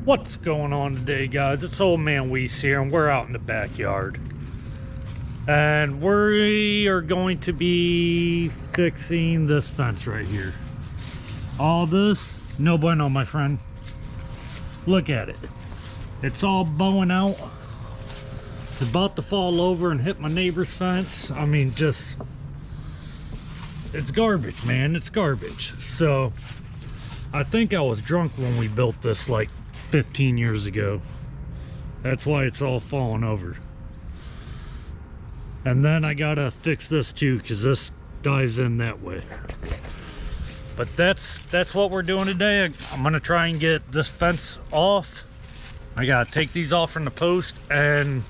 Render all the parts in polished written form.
What's going on today, guys? It's old man Weiss here, and we're out in the backyard, and we are going to be fixing this fence right here. All this, no bueno, my friend. Look at it. It's all bowing out. It's about to fall over and hit my neighbor's fence. I mean, just, it's garbage, man. It's garbage. So I think I was drunk when we built this like 15 years ago. That's why it's all falling over. And then I gotta fix this too, because this dives in that way. But that's what we're doing today. I'm gonna try and get this fence off. I gotta take these off from the post, and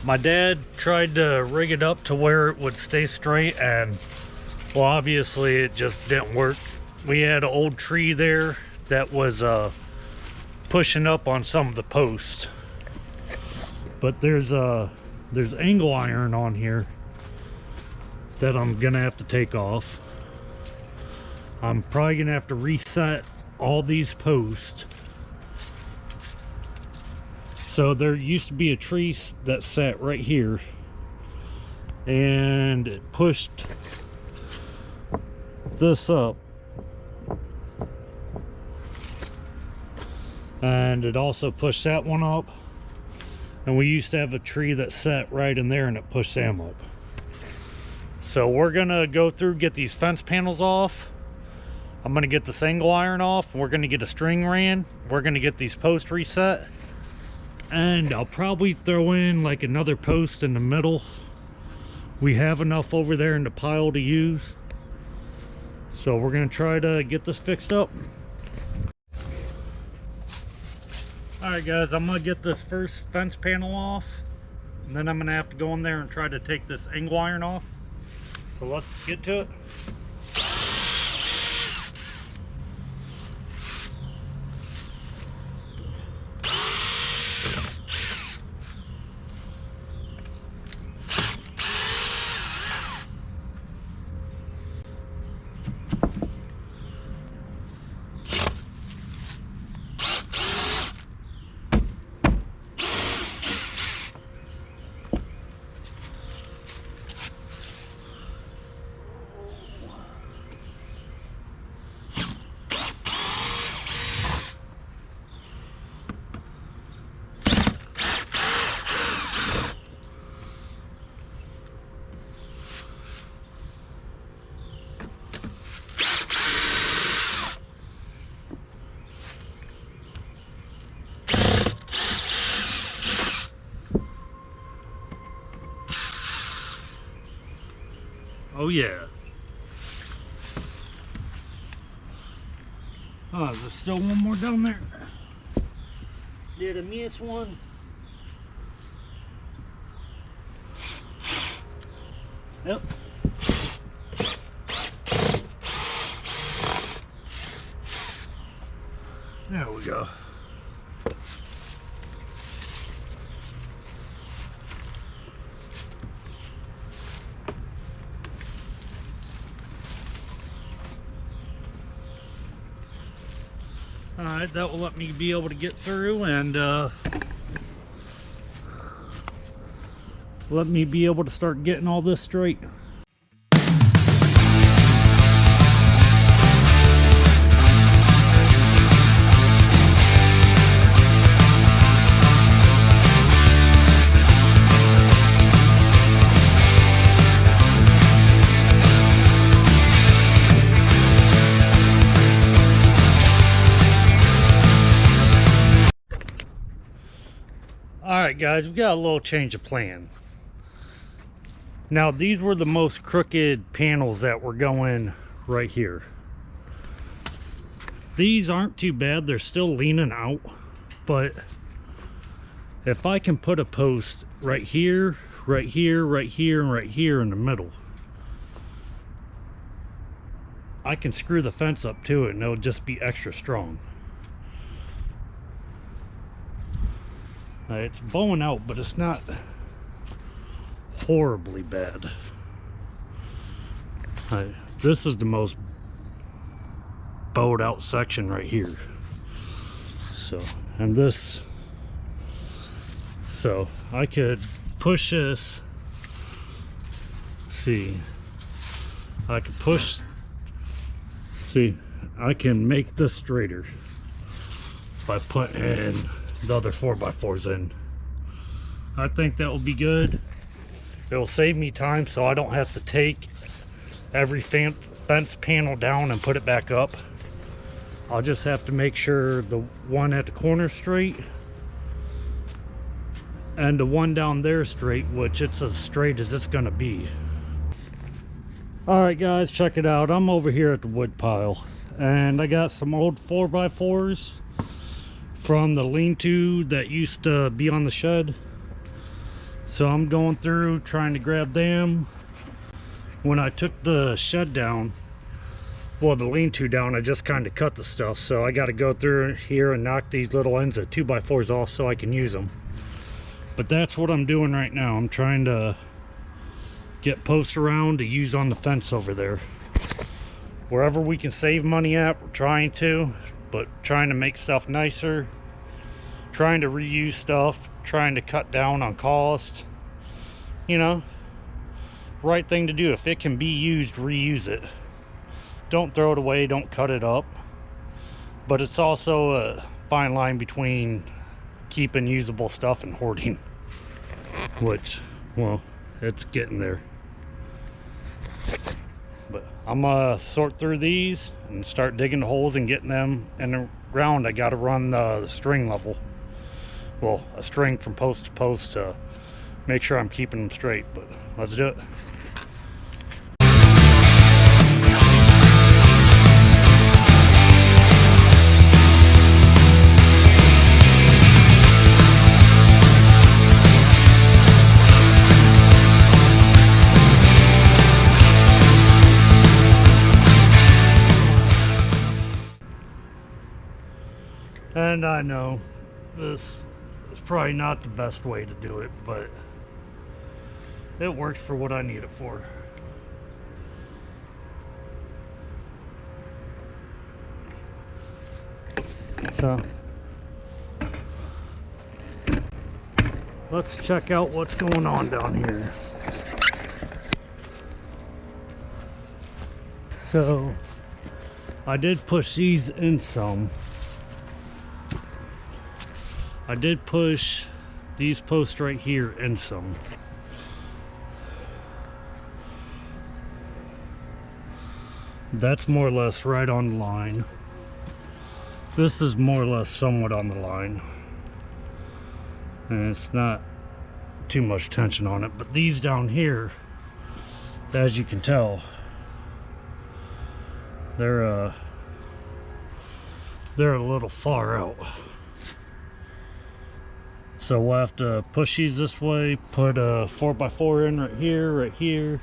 my dad tried to rig it up to where it would stay straight, and well, obviously it just didn't work. We had an old tree there that was pushing up on some of the posts, but there's angle iron on here that I'm gonna have to take off. I'm probably gonna have to reset all these posts. So there used to be a tree that sat right here, and it pushed this up, and it also pushed that one up, and we used to have a tree that sat right in there and it pushed them up. So we're gonna go through, get these fence panels off. I'm gonna get this angle iron off. We're gonna get a string ran. We're gonna get these posts reset, and I'll probably throw in like another post in the middle. We have enough over there in the pile to use, so we're gonna try to get this fixed up. Alright guys, I'm gonna get this first fence panel off, and then I'm gonna have to go in there and try to take this angle iron off. So let's get to it. Oh yeah. Oh, is there still one more down there? Did I miss one? Yep. There we go. Alright, that will let me be able to get through and let me be able to start getting all this straight. Alright guys, we got a little change of plan. Now these were the most crooked panels that were going right here. These aren't too bad, they're still leaning out, but if I can put a post right here, right here, right here, and right here in the middle, I can screw the fence up to it and it'll just be extra strong. It's bowing out, but it's not horribly bad. This is the most bowed out section right here. So, and this, so I could push this. See, I could push. See, I can make this straighter by putting the other 4x4s in. I think that will be good. It will save me time, so I don't have to take every fence panel down and put it back up. I'll just have to make sure the one at the corner straight and the one down there straight, which it's as straight as it's gonna be. All right guys, check it out. I'm over here at the wood pile and I got some old 4x4s from the lean-to that used to be on the shed. So I'm going through trying to grab them. When I took the shed down, well, the lean-to down, I just kind of cut the stuff, so I got to go through here and knock these little ends of 2x4s off so I can use them. But that's what I'm doing right now. I'm trying to get posts around to use on the fence over there. Wherever we can save money at, we're trying to, but trying to make stuff nicer, trying to reuse stuff, trying to cut down on cost. You know, right thing to do. If it can be used, reuse it. Don't throw it away, don't cut it up. But it's also a fine line between keeping usable stuff and hoarding, which, well, it's getting there. But I'm gonna sort through these and start digging the holes and getting them in the ground. I gotta run the string level, well, a string from post to post to make sure I'm keeping them straight. But let's do it. And I know this is probably not the best way to do it, but it works for what I need it for. So let's check out what's going on down here. So I did push these in some. I did push these posts right here in some. That's more or less right on the line. This is more or less somewhat on the line. And it's not too much tension on it. But these down here, as you can tell, they're a little far out. So we'll have to push these this way, put a 4x4 in right here.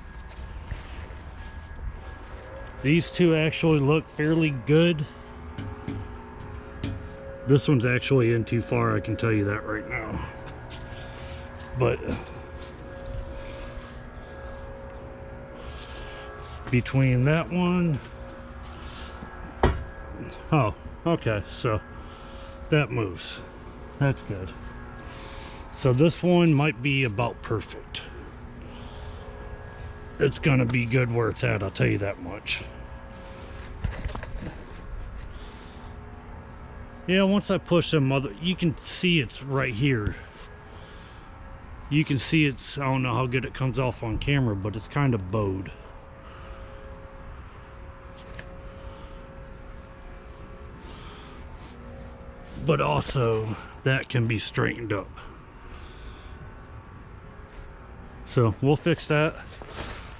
These two actually look fairly good. This one's actually in too far, I can tell you that right now. But between that one, oh, okay, so that moves. That's good. So this one might be about perfect. It's gonna be good where it's at, I'll tell you that much. Yeah, once I push them, you can see it's right here. You can see it's, I don't know how good it comes off on camera, but it's kind of bowed. But also, that can be straightened up. So we'll fix that.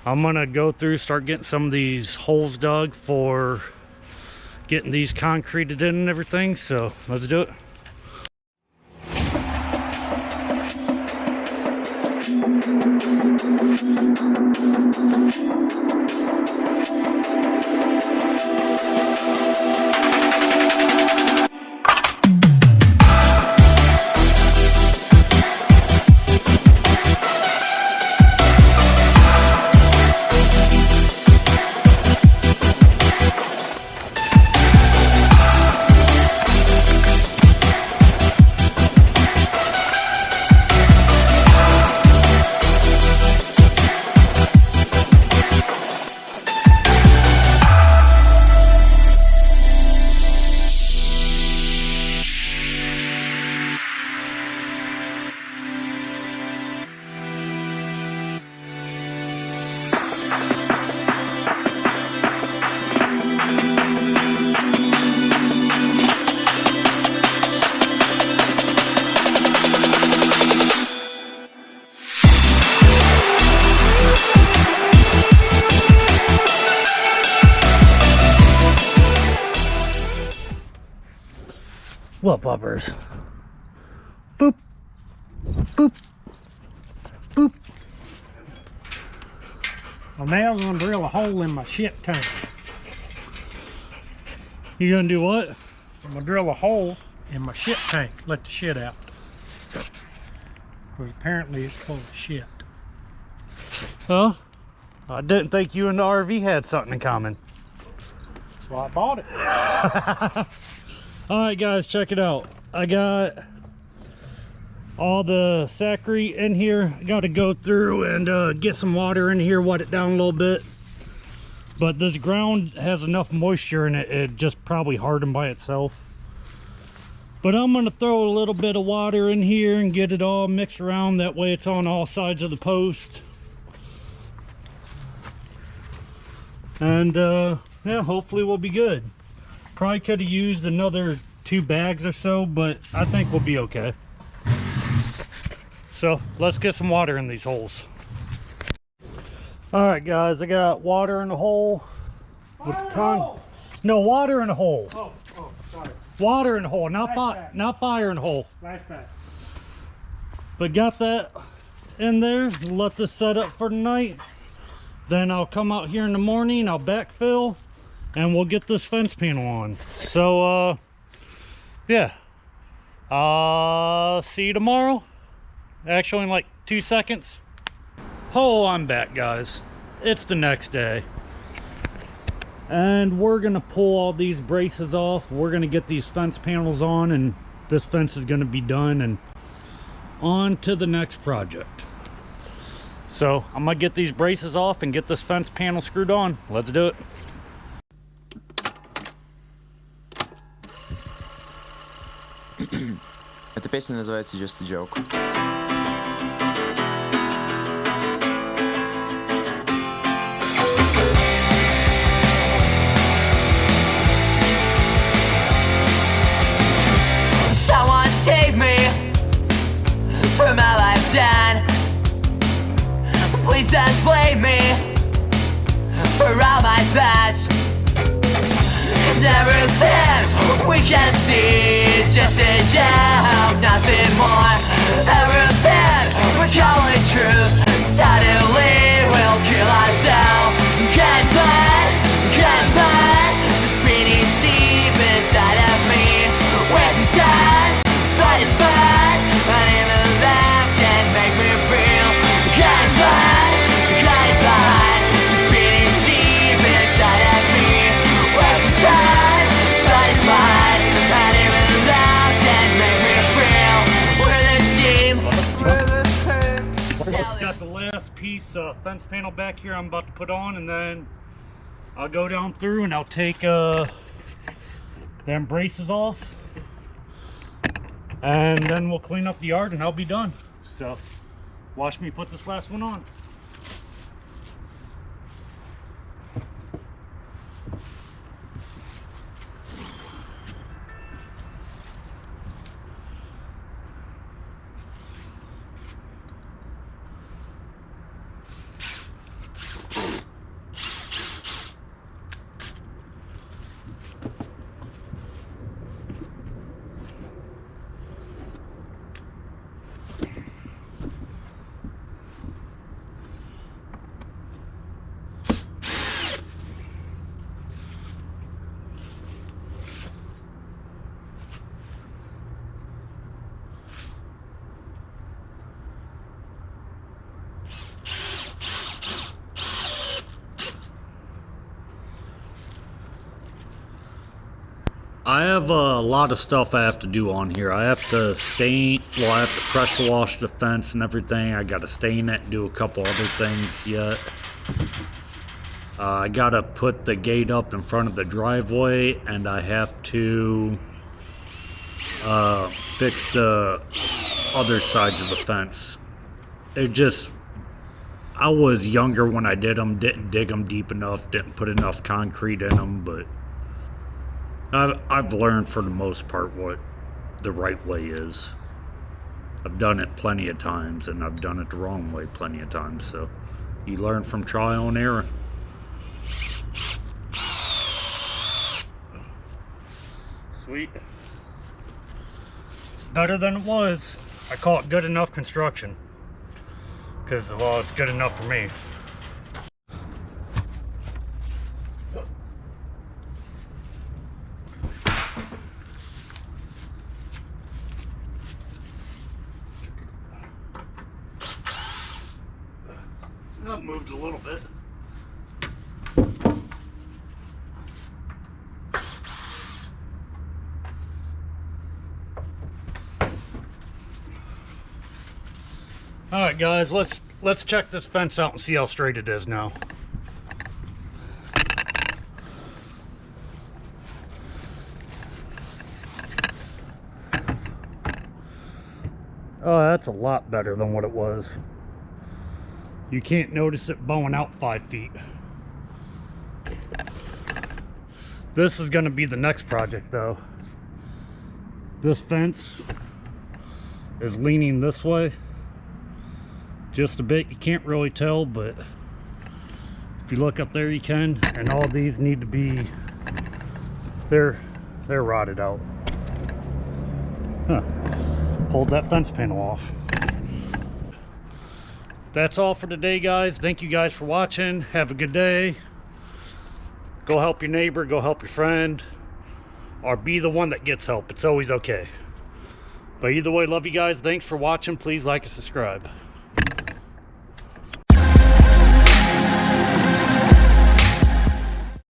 I'm gonna go through, start getting some of these holes dug for getting these concreted in and everything. So let's do it. what bumpers? Boop, boop, boop. Well, now I'm gonna drill a hole in my shit tank. You gonna do what? I'm gonna drill a hole in my shit tank, let the shit out. Because apparently it's full of shit. Huh? I didn't think you and the RV had something in common. That's why I bought it. All right, guys, check it out. I got all the saccharin in here. I got to go through and get some water in here, wet it down a little bit. But this ground has enough moisture in it, it just probably hardened by itself. But I'm gonna throw a little bit of water in here and get it all mixed around. That way it's on all sides of the post. And yeah, hopefully we'll be good. Probably could have used another 2 bags or so, but I think we'll be okay. So let's get some water in these holes. All right, guys, I got water in the hole. With the tongue. No, water in the hole. Oh, sorry. Water in the hole, not fire in the hole. Flashback. But got that in there. Let this set up for tonight. Then I'll come out here in the morning, I'll backfill, and we'll get this fence panel on. So yeah, see you tomorrow. Actually in like 2 seconds. Oh, I'm back, guys. It's the next day, and we're gonna pull all these braces off. We're gonna get these fence panels on, and this fence is gonna be done and on to the next project. So I'm gonna get these braces off and get this fence panel screwed on. Let's do it. Эта песня называется Just a Joke. Someone save me from all I've done. Please don't blame me for all my thoughts. 'Cause everything we can see is just a joke, nothing more. Everything we call it truth suddenly will kill ourselves. Can't find the spinning deep inside of me. Wasting time, but it's fun. But even that can make me feel. Can't find the spinning deep inside of me. Wasting time, but it's fun. And even that can make me feel. We're the same. Got the last piece of fence panel back here I'm about to put on, and then I'll go down through and I'll take them braces off, and then we'll clean up the yard and I'll be done. So watch me put this last one on. I have a lot of stuff I have to do on here. I have to stain, well, I have to pressure wash the fence and everything. I got to stain it and do a couple other things yet. I got to put the gate up in front of the driveway, and I have to fix the other sides of the fence. It just, I was younger when I did them, didn't dig them deep enough, didn't put enough concrete in them, but I've learned for the most part what the right way is. I've done it plenty of times, and I've done it the wrong way plenty of times, so you learn from trial and error. Sweet. better than it was. I call it good enough construction. Because, well, it's good enough for me. That moved a little bit. Alright guys, let's check this fence out and see how straight it is now. Oh, that's a lot better than what it was. You can't notice it bowing out 5 feet. This is going to be the next project though. This fence is leaning this way just a bit. You can't really tell, but if you look up there you can. And all these need to be, they're rotted out. Huh. Hold that fence panel off. That's all for today guys. Thank you guys for watching. Have a good day. Go help your neighbor, go help your friend, or be the one that gets help. It's always okay. But either way, love you guys. Thanks for watching. Please like and subscribe.